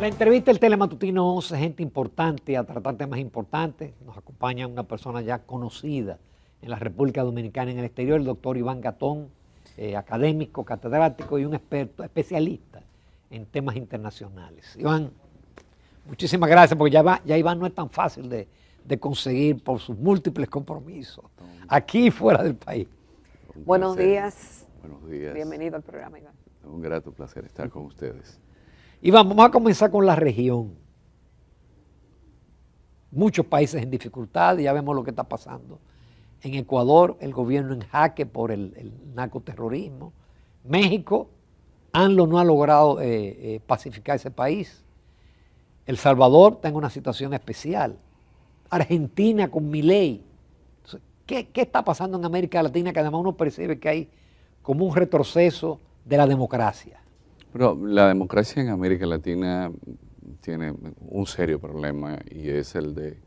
La entrevista del Telematutino 11, gente importante a tratar temas importantes. Nos acompaña una persona ya conocida en la República Dominicana y en el exterior, el doctor Iván Gatón, académico, catedrático y un experto, especialista en temas internacionales. Iván, muchísimas gracias, porque ya Iván no es tan fácil de conseguir por sus múltiples compromisos, aquí y fuera del país. Buenos días. Buenos días. Bienvenido al programa, Iván. Un grato placer estar con ustedes. Iván, vamos a comenzar con la región. Muchos países en dificultad, ya vemos lo que está pasando. En Ecuador, el gobierno en jaque por el narcoterrorismo. México, AMLO no ha logrado pacificar ese país. El Salvador está en una situación especial. Argentina con Milei. ¿Qué está pasando en América Latina? Que además uno percibe que hay como un retroceso de la democracia. Pero la democracia en América Latina tiene un serio problema y es el de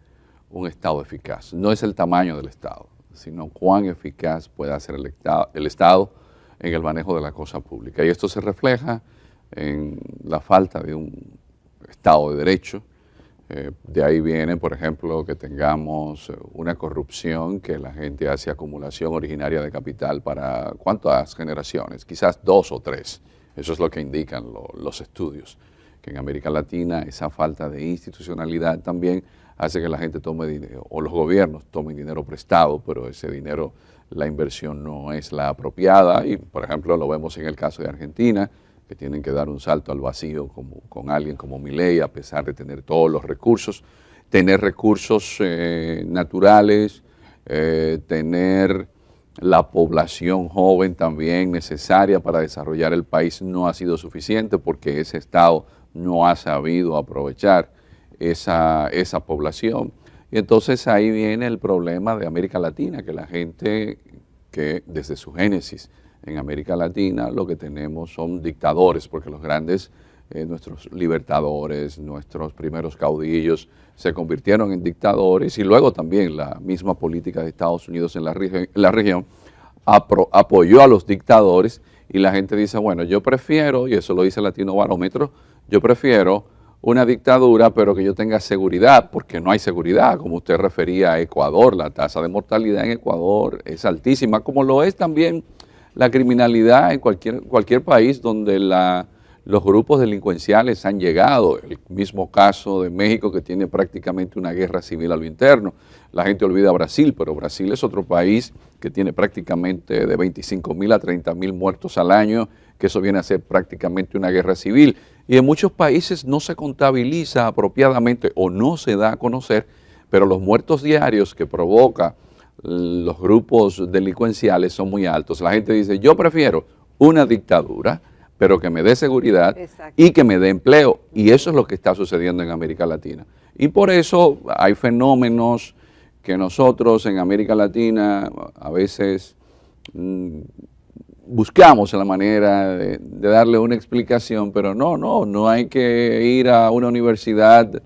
un Estado eficaz. No es el tamaño del Estado, sino cuán eficaz puede ser el Estado en el manejo de la cosa pública. Y esto se refleja en la falta de un Estado de Derecho. De ahí viene, por ejemplo, que tengamos una corrupción, que la gente hace acumulación originaria de capital para ¿cuántas generaciones? Quizás 2 o 3. Eso es lo que indican los estudios, que en América Latina esa falta de institucionalidad también hace que la gente tome dinero, o los gobiernos tomen dinero prestado, pero ese dinero, la inversión no es la apropiada. Y, por ejemplo, lo vemos en el caso de Argentina, que tienen que dar un salto al vacío con alguien como Milei, a pesar de tener todos los recursos, tener recursos naturales, tener la población joven también necesaria para desarrollar el país no ha sido suficiente porque ese Estado no ha sabido aprovechar esa población. Y entonces ahí viene el problema de América Latina, que la gente que desde su génesis en América Latina lo que tenemos son dictadores, porque los grandes, nuestros libertadores, nuestros primeros caudillos se convirtieron en dictadores y luego también la misma política de Estados Unidos en la región apoyó a los dictadores y la gente dice, bueno, yo prefiero, y eso lo dice el Latino Barómetro, yo prefiero una dictadura pero que yo tenga seguridad, porque no hay seguridad, como usted refería a Ecuador, la tasa de mortalidad en Ecuador es altísima, como lo es también la criminalidad en cualquier país donde los grupos delincuenciales han llegado. El mismo caso de México, que tiene prácticamente una guerra civil a lo interno. La gente olvida Brasil, pero Brasil es otro país que tiene prácticamente de 25,000 a 30,000 muertos al año, que eso viene a ser prácticamente una guerra civil. Y en muchos países no se contabiliza apropiadamente o no se da a conocer, pero los muertos diarios que provoca los grupos delincuenciales son muy altos. La gente dice, yo prefiero una dictadura, pero que me dé seguridad. Exacto. Y que me dé empleo. Y eso es lo que está sucediendo en América Latina. Y por eso hay fenómenos que nosotros en América Latina a veces buscamos la manera de darle una explicación, pero no hay que ir a una universidad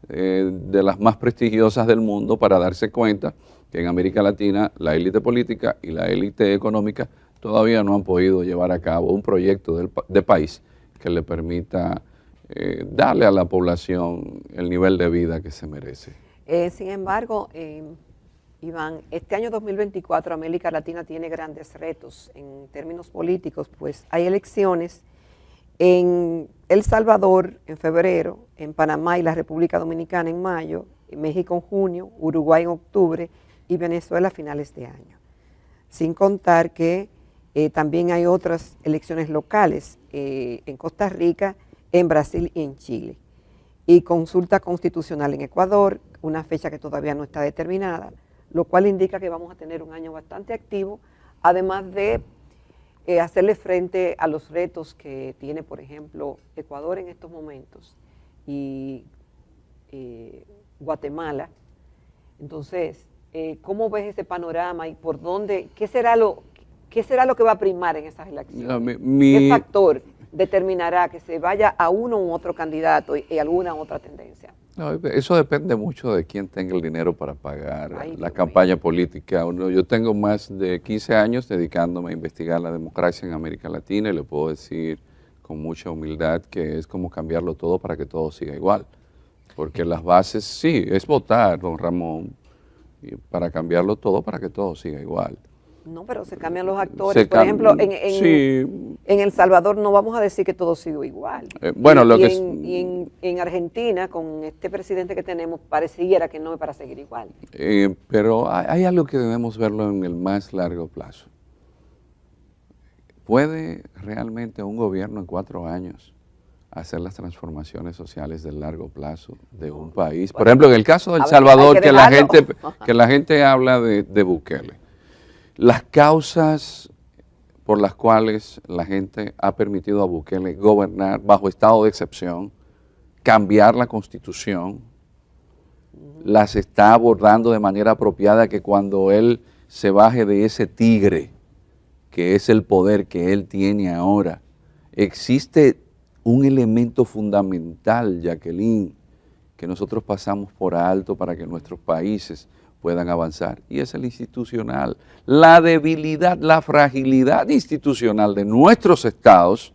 de las más prestigiosas del mundo para darse cuenta que en América Latina la élite política y la élite económica todavía no han podido llevar a cabo un proyecto de país que le permita darle a la población el nivel de vida que se merece. Sin embargo, Iván, este año 2024 América Latina tiene grandes retos en términos políticos, pues hay elecciones en El Salvador en febrero, en Panamá y la República Dominicana en mayo, en México en junio, Uruguay en octubre y Venezuela a finales de año. Sin contar que también hay otras elecciones locales en Costa Rica, en Brasil y en Chile. Y consulta constitucional en Ecuador, una fecha que todavía no está determinada, lo cual indica que vamos a tener un año bastante activo, además de hacerle frente a los retos que tiene, por ejemplo, Ecuador en estos momentos y Guatemala. Entonces, ¿cómo ves ese panorama y por dónde, qué será lo que va a primar en esas elecciones? ¿Qué factor determinará que se vaya a uno u otro candidato y alguna otra tendencia? No, eso depende mucho de quién tenga el dinero para pagar la campaña política. Yo tengo más de 15 años dedicándome a investigar la democracia en América Latina y le puedo decir con mucha humildad, que es como cambiarlo todo para que todo siga igual. Porque las bases, sí, es votar, don Ramón, para cambiarlo todo para que todo siga igual. No, pero se cambian los actores. Por ejemplo, sí. en El Salvador no vamos a decir que todo sigue igual. Bueno, en Argentina, con este presidente que tenemos, pareciera que no es para seguir igual. Pero hay algo que debemos verlo en el más largo plazo. ¿Puede realmente un gobierno en 4 años hacer las transformaciones sociales del largo plazo de un país? Por ejemplo, en el caso de El Salvador, que la gente habla de Bukele. Las causas por las cuales la gente ha permitido a Bukele gobernar bajo estado de excepción, cambiar la Constitución, las está abordando de manera apropiada, que cuando él se baje de ese tigre, que es el poder que él tiene ahora, existe un elemento fundamental, Jacqueline, que nosotros pasamos por alto para que nuestros países puedan avanzar, y es el institucional. La debilidad, la fragilidad institucional de nuestros estados,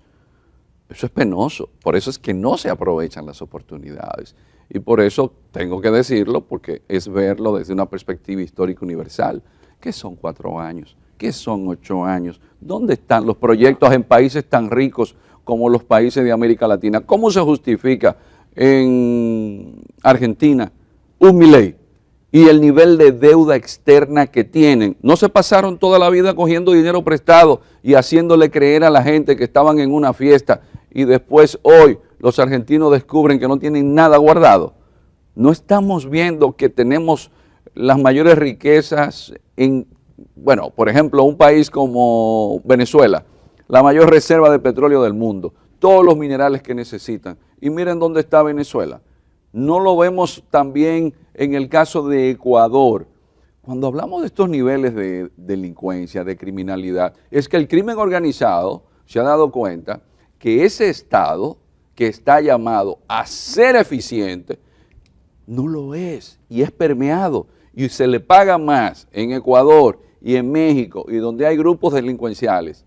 eso es penoso. Por eso es que no se aprovechan las oportunidades. Y por eso tengo que decirlo, porque es verlo desde una perspectiva histórica universal. ¿Qué son 4 años? ¿Qué son 8 años? ¿Dónde están los proyectos en países tan ricos como los países de América Latina? ¿Cómo se justifica en Argentina un Milei y el nivel de deuda externa que tienen? No se pasaron toda la vida cogiendo dinero prestado y haciéndole creer a la gente que estaban en una fiesta, y después hoy los argentinos descubren que no tienen nada guardado. No estamos viendo que tenemos las mayores riquezas en, bueno, por ejemplo, un país como Venezuela, la mayor reserva de petróleo del mundo, todos los minerales que necesitan. Y miren dónde está Venezuela. No lo vemos también en el caso de Ecuador. Cuando hablamos de estos niveles de delincuencia, de criminalidad, es que el crimen organizado se ha dado cuenta que ese Estado que está llamado a ser eficiente, no lo es, y es permeado, y se le paga más en Ecuador y en México, y donde hay grupos delincuenciales,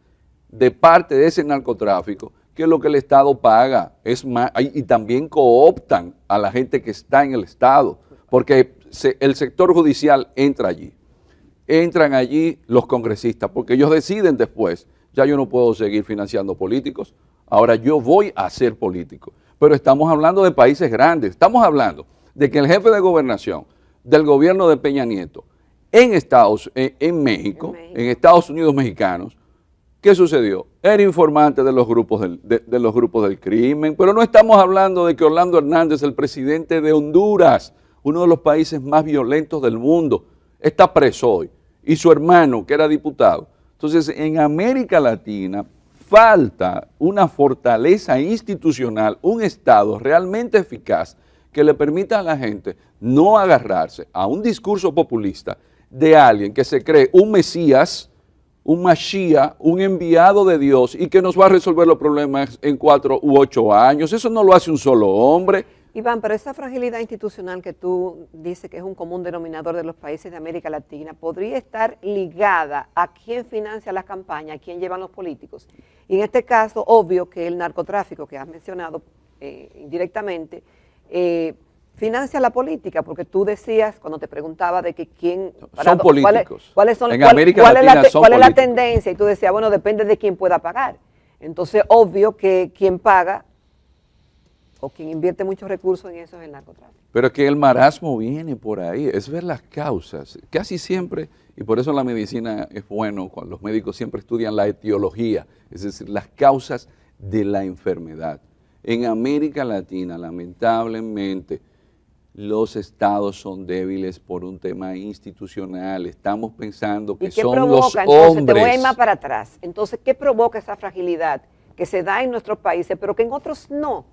de parte de ese narcotráfico, que lo que el Estado paga. Es más, y también cooptan a la gente que está en el Estado, porque el sector judicial entra allí. Entran allí los congresistas, porque ellos deciden después, ya yo no puedo seguir financiando políticos, ahora yo voy a ser político. Pero estamos hablando de países grandes, estamos hablando de que el jefe de gobernación del gobierno de Peña Nieto en México, en Estados Unidos mexicanos, ¿qué sucedió? Era informante de los grupos del crimen, pero no estamos hablando de que Orlando Hernández, el presidente de Honduras, uno de los países más violentos del mundo, está preso hoy, y su hermano, que era diputado. Entonces, en América Latina falta una fortaleza institucional, un Estado realmente eficaz que le permita a la gente no agarrarse a un discurso populista de alguien que se cree un Mesías, un Mashiach, un enviado de Dios, y que nos va a resolver los problemas en 4 u 8 años. Eso no lo hace un solo hombre. Iván, pero esa fragilidad institucional que tú dices que es un común denominador de los países de América Latina, ¿podría estar ligada a quién financia las campañas, a quién llevan los políticos? Y en este caso, obvio que el narcotráfico que has mencionado indirectamente, financia la política, porque tú decías, cuando te preguntaba de que quién... Son políticos. ¿Cuál es la tendencia? Y tú decías, bueno, depende de quién pueda pagar. Entonces, obvio que quien paga o quien invierte muchos recursos en eso es el narcotráfico. Pero que el marasmo viene por ahí, es ver las causas. Casi siempre, y por eso la medicina es bueno, cuando los médicos siempre estudian la etiología, es decir, las causas de la enfermedad. En América Latina, lamentablemente, los estados son débiles por un tema institucional. Estamos pensando que son los hombres. Entonces, te voy a ir más para atrás. Entonces, ¿qué provoca esa fragilidad que se da en nuestros países, pero que en otros no?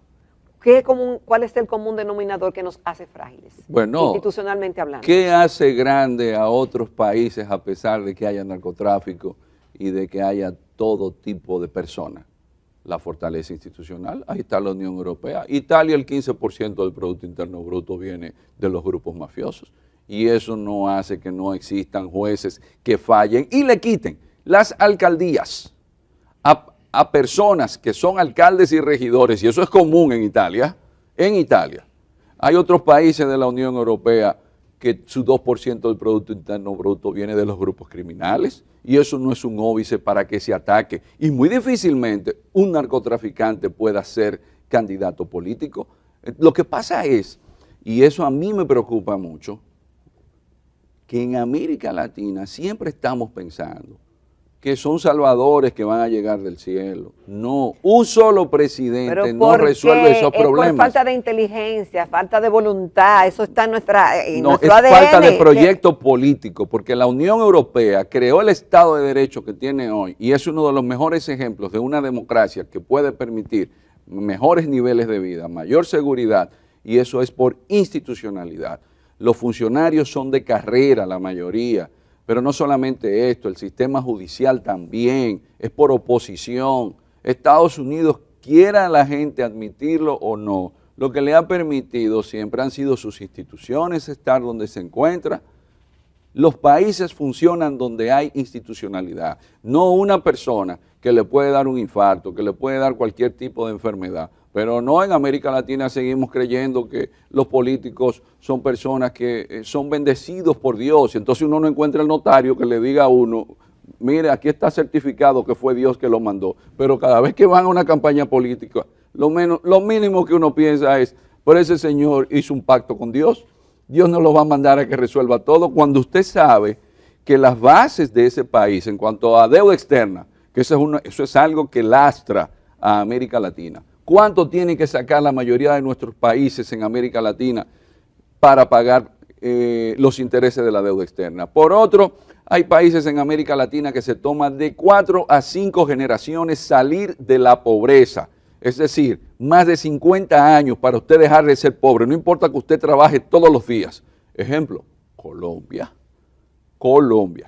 ¿Cuál es el común denominador que nos hace frágiles, bueno, institucionalmente hablando? ¿Qué hace grande a otros países a pesar de que haya narcotráfico y de que haya todo tipo de personas? La fortaleza institucional. Ahí está la Unión Europea. Italia, el 15% del Producto Interno Bruto viene de los grupos mafiosos, y eso no hace que no existan jueces que fallen y le quiten las alcaldías a personas que son alcaldes y regidores, y eso es común en Italia, hay otros países de la Unión Europea que su 2% del Producto Interno Bruto viene de los grupos criminales, y eso no es un óbice para que se ataque. Y muy difícilmente un narcotraficante pueda ser candidato político. Lo que pasa es, y eso a mí me preocupa mucho, que en América Latina siempre estamos pensando que son salvadores que van a llegar del cielo. No, un solo presidente no resuelve esos problemas. Es por falta de inteligencia, falta de voluntad, eso está en no, nuestro es ADN. Falta de proyecto político, porque la Unión Europea creó el Estado de Derecho que tiene hoy y es uno de los mejores ejemplos de una democracia que puede permitir mejores niveles de vida, mayor seguridad, y eso es por institucionalidad. Los funcionarios son de carrera, la mayoría. Pero no solamente esto, el sistema judicial también es por oposición. Estados Unidos, quiera la gente admitirlo o no, lo que le ha permitido siempre han sido sus instituciones estar donde se encuentra. Los países funcionan donde hay institucionalidad, no una persona que le puede dar un infarto, que le puede dar cualquier tipo de enfermedad. Pero no, en América Latina seguimos creyendo que los políticos son personas que son bendecidos por Dios. Entonces uno no encuentra el notario que le diga a uno, mire, aquí está certificado que fue Dios que lo mandó. Pero cada vez que van a una campaña política, lo mínimo que uno piensa es, pero ese señor hizo un pacto con Dios. Dios no lo va a mandar a que resuelva todo. Cuando usted sabe que las bases de ese país en cuanto a deuda externa, que eso es algo que lastra a América Latina. ¿Cuánto tiene que sacar la mayoría de nuestros países en América Latina para pagar los intereses de la deuda externa? Por otro, hay países en América Latina que se toman de 4 a 5 generaciones salir de la pobreza. Es decir, más de 50 años para usted dejar de ser pobre. No importa que usted trabaje todos los días. Ejemplo, Colombia,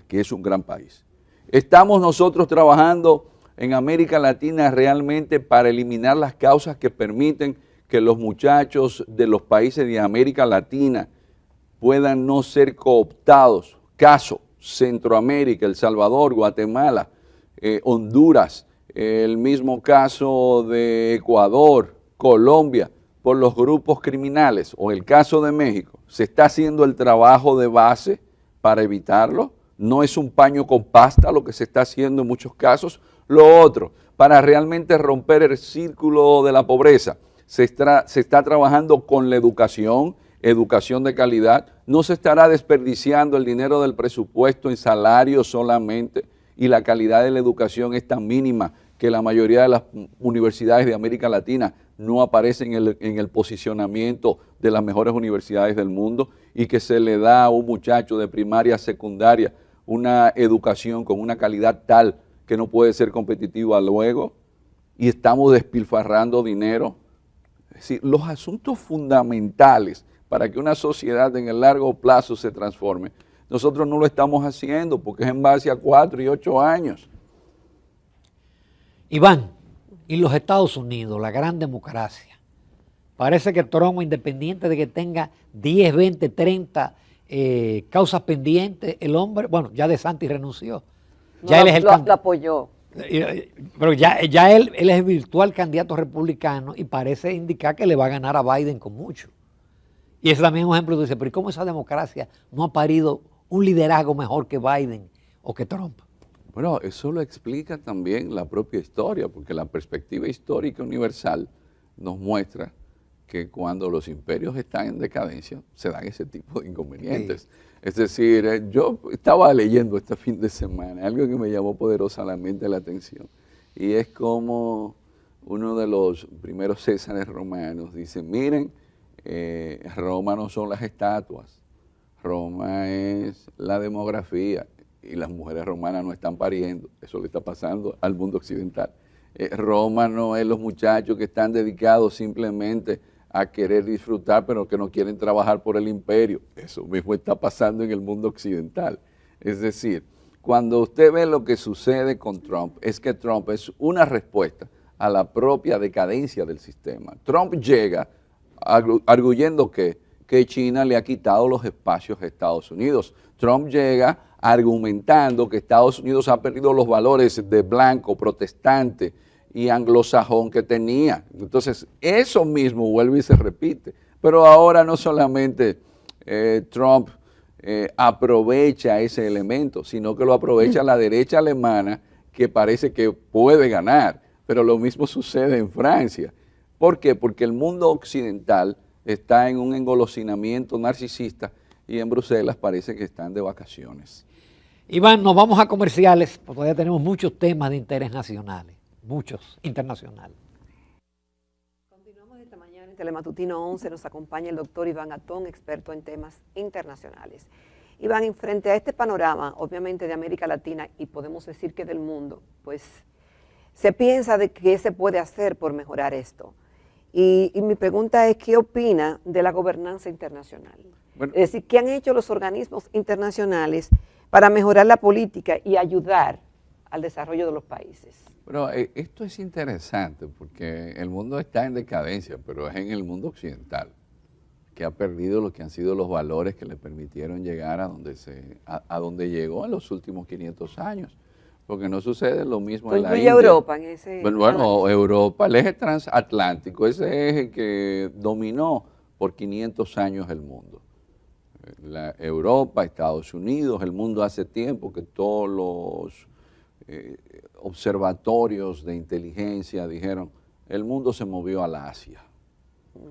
que es un gran país. Estamos nosotros trabajando en América Latina realmente para eliminar las causas que permiten que los muchachos de los países de América Latina puedan no ser cooptados. Caso, Centroamérica, El Salvador, Guatemala, Honduras, el mismo caso de Ecuador, Colombia, por los grupos criminales, o el caso de México. Se está haciendo el trabajo de base para evitarlo. No es un paño con pasta lo que se está haciendo en muchos casos. Lo otro, para realmente romper el círculo de la pobreza, se está trabajando con la educación de calidad. No se estará desperdiciando el dinero del presupuesto en salarios solamente, y la calidad de la educación es tan mínima que la mayoría de las universidades de América Latina no aparecen en el posicionamiento de las mejores universidades del mundo, y que se le da a un muchacho de primaria a secundaria una educación con una calidad tal que no puede ser competitiva luego, y estamos despilfarrando dinero. Es decir, los asuntos fundamentales para que una sociedad en el largo plazo se transforme, nosotros no lo estamos haciendo porque es en base a 4 y 8 años. Iván, y los Estados Unidos, la gran democracia, parece que Trump, independiente de que tenga 10, 20, 30 causas pendientes, el hombre, bueno, ya DeSantis renunció. Ya él es el lo apoyó. Pero ya él es el virtual candidato republicano y parece indicar que le va a ganar a Biden con mucho. Y ese también es un ejemplo de dice, pero ¿y cómo esa democracia no ha parido un liderazgo mejor que Biden o que Trump? Bueno, eso lo explica también la propia historia, porque la perspectiva histórica universal nos muestra que cuando los imperios están en decadencia se dan ese tipo de inconvenientes. Sí. Es decir, yo estaba leyendo este fin de semana algo que me llamó poderosamente la atención, y es como uno de los primeros césares romanos dice, miren, Roma no son las estatuas, Roma es la demografía, y las mujeres romanas no están pariendo. Eso le está pasando al mundo occidental. Roma no es los muchachos que están dedicados simplemente a querer disfrutar, pero que no quieren trabajar por el imperio. Eso mismo está pasando en el mundo occidental. Es decir, cuando usted ve lo que sucede con Trump, es que Trump es una respuesta a la propia decadencia del sistema. Trump llega arguyendo que China le ha quitado los espacios a Estados Unidos. Trump llega argumentando que Estados Unidos ha perdido los valores de blanco, protestante, y anglosajón que tenía. Entonces, eso mismo vuelve y se repite. Pero ahora no solamente Trump aprovecha ese elemento, sino que lo aprovecha la derecha alemana, que parece que puede ganar. Pero lo mismo sucede en Francia. ¿Por qué? Porque el mundo occidental está en un engolosinamiento narcisista y en Bruselas parece que están de vacaciones. Iván, nos vamos a comerciales, porque todavía tenemos muchos temas de interés nacionales, muchos internacionales. Continuamos esta mañana en Telematutino 11, nos acompaña el doctor Iván Atón, experto en temas internacionales. Iván, en frente a este panorama, obviamente de América Latina y podemos decir que del mundo, pues se piensa de qué se puede hacer por mejorar esto. Y mi pregunta es, ¿qué opina de la gobernanza internacional? Bueno, Es decir, ¿qué han hecho los organismos internacionales para mejorar la política y ayudar al desarrollo de los países? pero esto es interesante porque el mundo está en decadencia, pero es en el mundo occidental que ha perdido lo que han sido los valores que le permitieron llegar a donde llegó en los últimos 500 años. Porque no sucede lo mismo en la ¿Incluye India. Europa en ese? Bueno, Europa, el eje transatlántico, ese eje que dominó por 500 años el mundo. Europa, Estados Unidos, el mundo hace tiempo que todos los observatorios de inteligencia dijeron, el mundo se movió al Asia.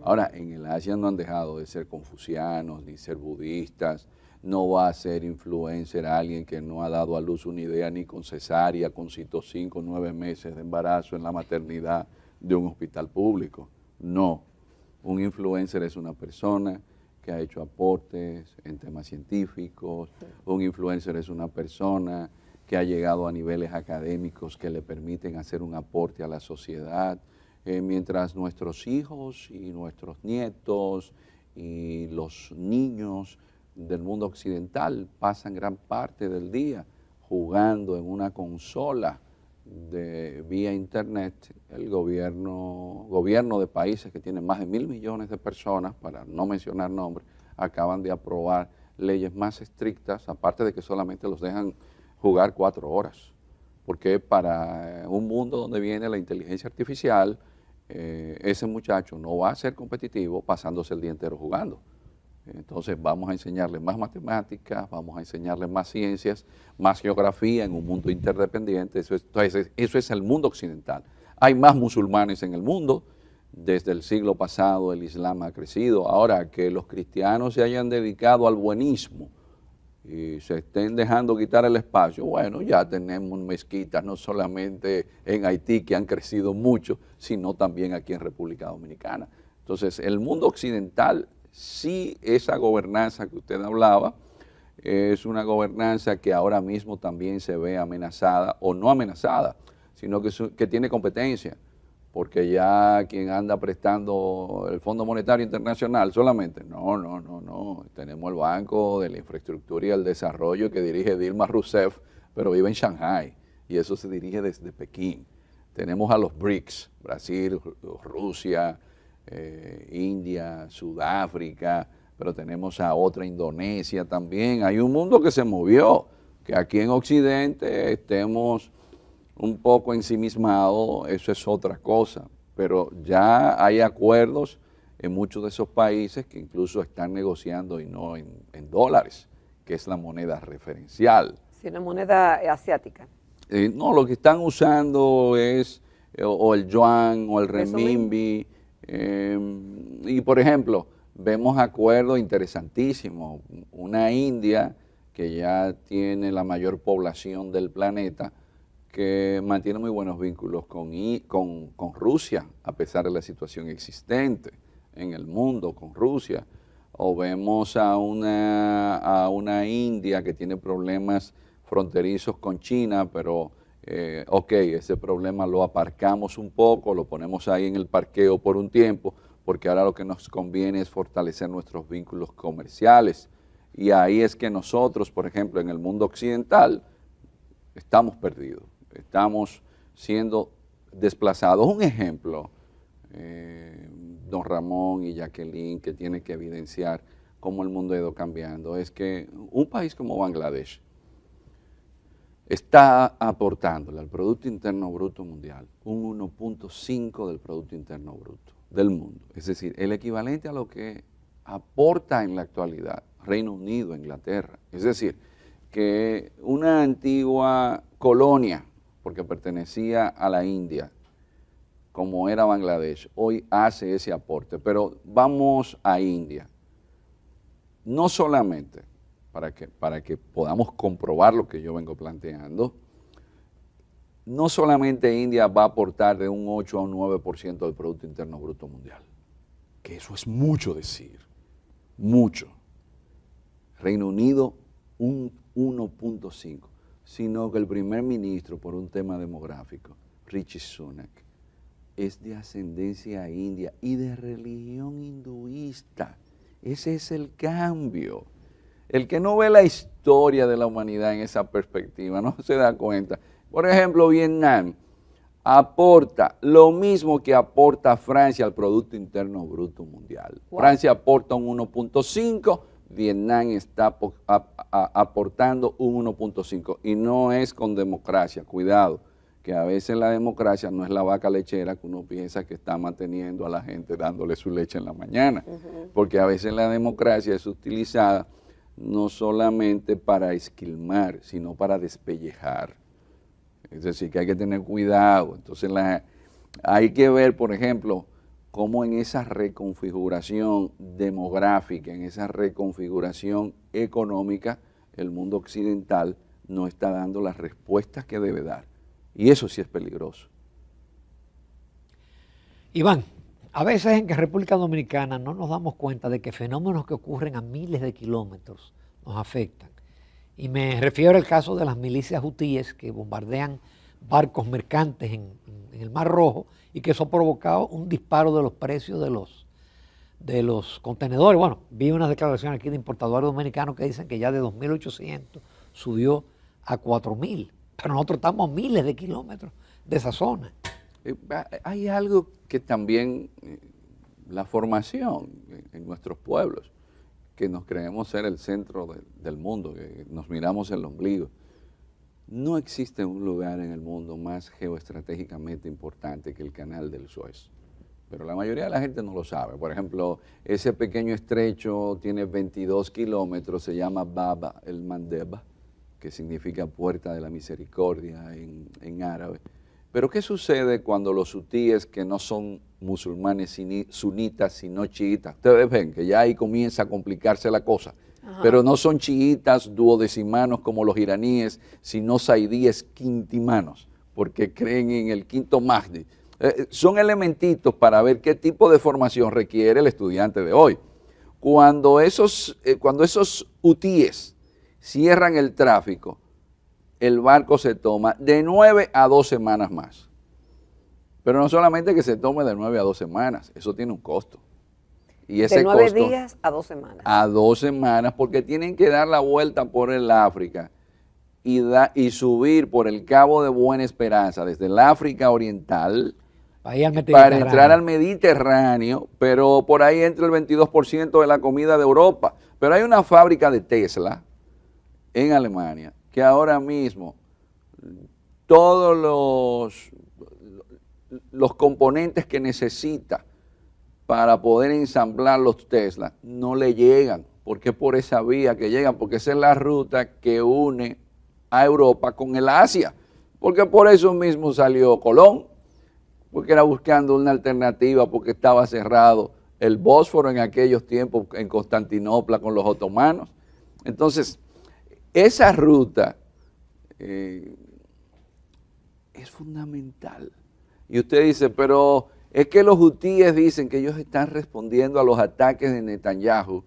Ahora, en el Asia no han dejado de ser confucianos, ni ser budistas, no va a ser influencer alguien que no ha dado a luz una idea ni con cesárea, con citocin, con 9 meses de embarazo en la maternidad de un hospital público. No, un influencer es una persona que ha hecho aportes en temas científicos, un influencer es una persona que ha llegado a niveles académicos que le permiten hacer un aporte a la sociedad, mientras nuestros hijos y nuestros nietos y los niños del mundo occidental pasan gran parte del día jugando en una consola vía internet. El gobierno de países que tienen más de 1.000 millones de personas, para no mencionar nombres, acaban de aprobar leyes más estrictas, aparte de que solamente los dejan jugar 4 horas, porque para un mundo donde viene la inteligencia artificial, ese muchacho no va a ser competitivo pasándose el día entero jugando. Entonces vamos a enseñarle más matemáticas, vamos a enseñarle más ciencias, más geografía en un mundo interdependiente. Eso es el mundo occidental. Hay más musulmanes en el mundo. Desde el siglo pasado el Islam ha crecido. Ahora, que los cristianos se hayan dedicado al buenismo y se estén dejando quitar el espacio, bueno, ya tenemos mezquitas no solamente en Haití, que han crecido mucho, sino también aquí en República Dominicana. Entonces, el mundo occidental, sí, esa gobernanza que usted hablaba, es una gobernanza que ahora mismo también se ve amenazada, o no amenazada, sino que tiene competencia, porque ya quien anda prestando el Fondo Monetario Internacional solamente, no, tenemos el Banco de la Infraestructura y el Desarrollo que dirige Dilma Rousseff, pero vive en Shanghái, y eso se dirige desde Pekín. Tenemos a los BRICS, Brasil, Rusia, India, Sudáfrica, pero tenemos a otra Indonesia también. Hay un mundo que se movió, que aquí en Occidente estemos un poco ensimismados, eso es otra cosa, pero ya hay acuerdos en muchos de esos países que incluso están negociando y no en dólares, que es la moneda referencial. Sí, una moneda asiática. No, lo que están usando es o el yuan o el renminbi. Y por ejemplo, vemos acuerdos interesantísimos. Una India que ya tiene la mayor población del planeta, que mantiene muy buenos vínculos con Rusia, a pesar de la situación existente en el mundo con Rusia. O vemos a una India que tiene problemas fronterizos con China, pero ok, ese problema lo aparcamos un poco, lo ponemos ahí en el parqueo por un tiempo, porque ahora lo que nos conviene es fortalecer nuestros vínculos comerciales. Y ahí es que nosotros, por ejemplo, en el mundo occidental, estamos perdidos, estamos siendo desplazados. Un ejemplo, don Ramón y Jacqueline, que tiene que evidenciar cómo el mundo ha ido cambiando, es que un país como Bangladesh está aportándole al Producto Interno Bruto Mundial un 1.5 del Producto Interno Bruto del mundo. Es decir, el equivalente a lo que aporta en la actualidad Reino Unido, Inglaterra. Es decir, que una antigua colonia, porque pertenecía a la India, como era Bangladesh, hoy hace ese aporte. Pero vamos a India. No solamente, para que podamos comprobar lo que yo vengo planteando, no solamente India va a aportar de un 8 a un 9% del Producto Interno Bruto Mundial, que eso es mucho decir, mucho. Reino Unido un 1.5, sino que el primer ministro, por un tema demográfico, Rishi Sunak, es de ascendencia india y de religión hinduista. Ese es el cambio. El que no ve la historia de la humanidad en esa perspectiva no se da cuenta. Por ejemplo, Vietnam aporta lo mismo que aporta Francia al Producto Interno Bruto Mundial. Wow. Francia aporta un 1.5, Vietnam está aportando un 1.5 y no es con democracia, cuidado, que a veces la democracia no es la vaca lechera que uno piensa que está manteniendo a la gente dándole su leche en la mañana, porque a veces la democracia es utilizada no solamente para esquilmar, sino para despellejar. Es decir, que hay que tener cuidado. Entonces hay que ver, por ejemplo, cómo en esa reconfiguración demográfica, en esa reconfiguración económica, el mundo occidental no está dando las respuestas que debe dar. Y eso sí es peligroso. Iván, a veces en República Dominicana no nos damos cuenta de que fenómenos que ocurren a miles de kilómetros nos afectan. Y me refiero al caso de las milicias hutíes que bombardean barcos mercantes en el Mar Rojo y que eso ha provocado un disparo de los precios de los contenedores. Bueno, vi unas declaraciones aquí de importadores dominicanos que dicen que ya de 2.800 subió a 4.000, pero nosotros estamos a miles de kilómetros de esa zona. Hay algo que también, la formación en nuestros pueblos, que nos creemos ser el centro del mundo, que nos miramos el ombligo. No existe un lugar en el mundo más geoestratégicamente importante que el Canal del Suez. Pero la mayoría de la gente no lo sabe. Por ejemplo, ese pequeño estrecho tiene 22 kilómetros, se llama Bab el-Mandeb, que significa Puerta de la Misericordia en árabe. Pero ¿qué sucede cuando los hutíes, que no son musulmanes sunitas, sino chiitas? Ustedes ven que ya ahí comienza a complicarse la cosa. Ajá. Pero no son chiitas duodecimanos como los iraníes, sino saidíes quintimanos, porque creen en el quinto Mahdi. Son elementitos para ver qué tipo de formación requiere el estudiante de hoy. Cuando esos hutíes cierran el tráfico, el barco se toma de 9 a 2 semanas más. Pero no solamente que se tome de 9 a 2 semanas, eso tiene un costo. Y ese de 9 costo, días a 2 semanas. A 2 semanas, porque tienen que dar la vuelta por el África y subir por el Cabo de Buena Esperanza, desde el África Oriental, para entrar al Mediterráneo, pero por ahí entra el 22% de la comida de Europa. Pero hay una fábrica de Tesla en Alemania que ahora mismo todos los componentes que necesita para poder ensamblar los Tesla no le llegan, porque es por esa vía que llegan, porque esa es la ruta que une a Europa con el Asia, porque por eso mismo salió Colón, porque era buscando una alternativa, porque estaba cerrado el Bósforo en aquellos tiempos en Constantinopla con los otomanos. Entonces, esa ruta es fundamental. Y usted dice, pero es que los hutíes dicen que ellos están respondiendo a los ataques de Netanyahu,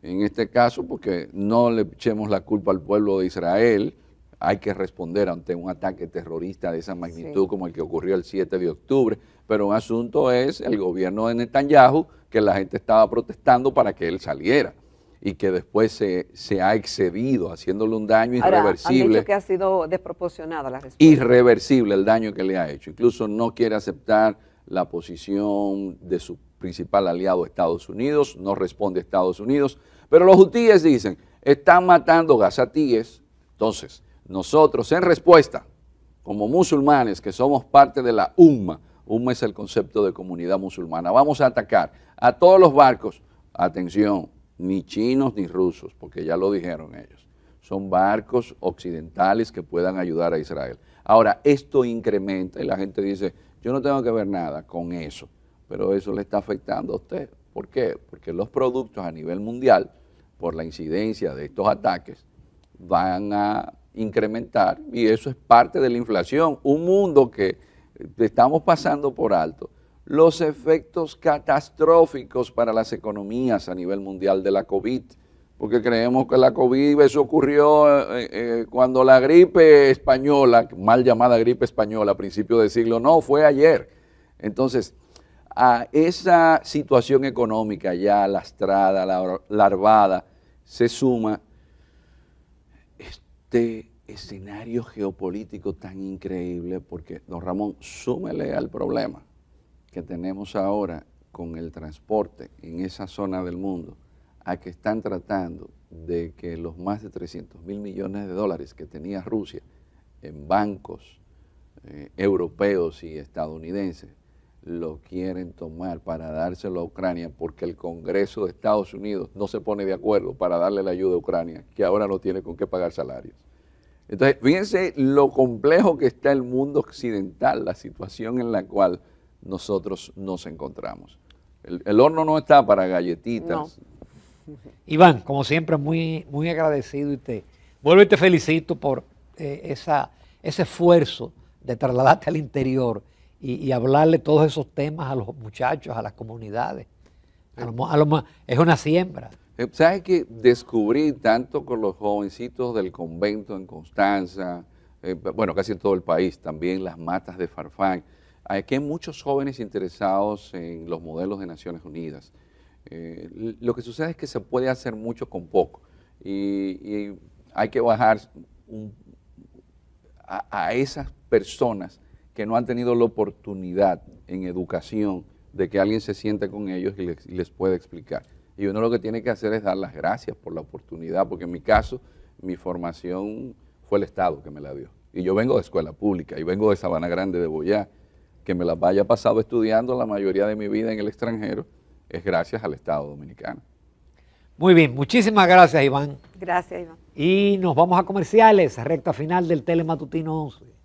en este caso, porque no le echemos la culpa al pueblo de Israel, hay que responder ante un ataque terrorista de esa magnitud como el que ocurrió el 7 de octubre, pero un asunto es el gobierno de Netanyahu, que la gente estaba protestando para que él saliera y que después se ha excedido, haciéndole un daño irreversible. Han dicho que ha sido desproporcionada la respuesta. Irreversible el daño que le ha hecho. Incluso no quiere aceptar la posición de su principal aliado Estados Unidos, no responde a Estados Unidos, pero los hutíes dicen, están matando gazatíes, entonces Nosotros, en respuesta, como musulmanes que somos parte de la UMMA es el concepto de comunidad musulmana, vamos a atacar a todos los barcos, atención, ni chinos ni rusos, porque ya lo dijeron ellos, son barcos occidentales que puedan ayudar a Israel. Ahora, esto incrementa y la gente dice, yo no tengo que ver nada con eso, pero eso le está afectando a usted. ¿Por qué? Porque los productos a nivel mundial, por la incidencia de estos ataques, van a incrementar y eso es parte de la inflación. Un mundo que estamos pasando por alto los efectos catastróficos para las economías a nivel mundial de la COVID, porque creemos que la COVID, eso ocurrió cuando la gripe española, mal llamada gripe española a principios del siglo, no, fue ayer. Entonces, a esa situación económica ya lastrada, larvada, se suma este escenario geopolítico tan increíble, porque, don Ramón, súmele al problema que tenemos ahora con el transporte en esa zona del mundo, a que están tratando de que los más de 300.000 millones de dólares que tenía Rusia en bancos europeos y estadounidenses, lo quieren tomar para dárselo a Ucrania, porque el Congreso de Estados Unidos no se pone de acuerdo para darle la ayuda a Ucrania, que ahora no tiene con qué pagar salarios. Entonces, fíjense lo complejo que está el mundo occidental, la situación en la cual nosotros nos encontramos. El horno no está para galletitas. No. Iván, como siempre, muy, muy agradecido y te vuelvo y te felicito por ese esfuerzo de trasladarte al interior y hablarle todos esos temas a los muchachos, a las comunidades. Es una siembra. ¿Sabes que descubrí tanto con los jovencitos del convento en Constanza, bueno, casi en todo el país, también las matas de Farfán? Aquí hay muchos jóvenes interesados en los modelos de Naciones Unidas. Lo que sucede es que se puede hacer mucho con poco y hay que bajar a esas personas que no han tenido la oportunidad en educación de que alguien se siente con ellos y les pueda explicar. Y uno lo que tiene que hacer es dar las gracias por la oportunidad, porque en mi caso, mi formación fue el Estado que me la dio. Y yo vengo de escuela pública y vengo de Sabana Grande de Boyá, que me la haya pasado estudiando la mayoría de mi vida en el extranjero, es gracias al Estado Dominicano. Muy bien, muchísimas gracias, Iván. Gracias, Iván. Y nos vamos a comerciales, recta final del Telematutino 11.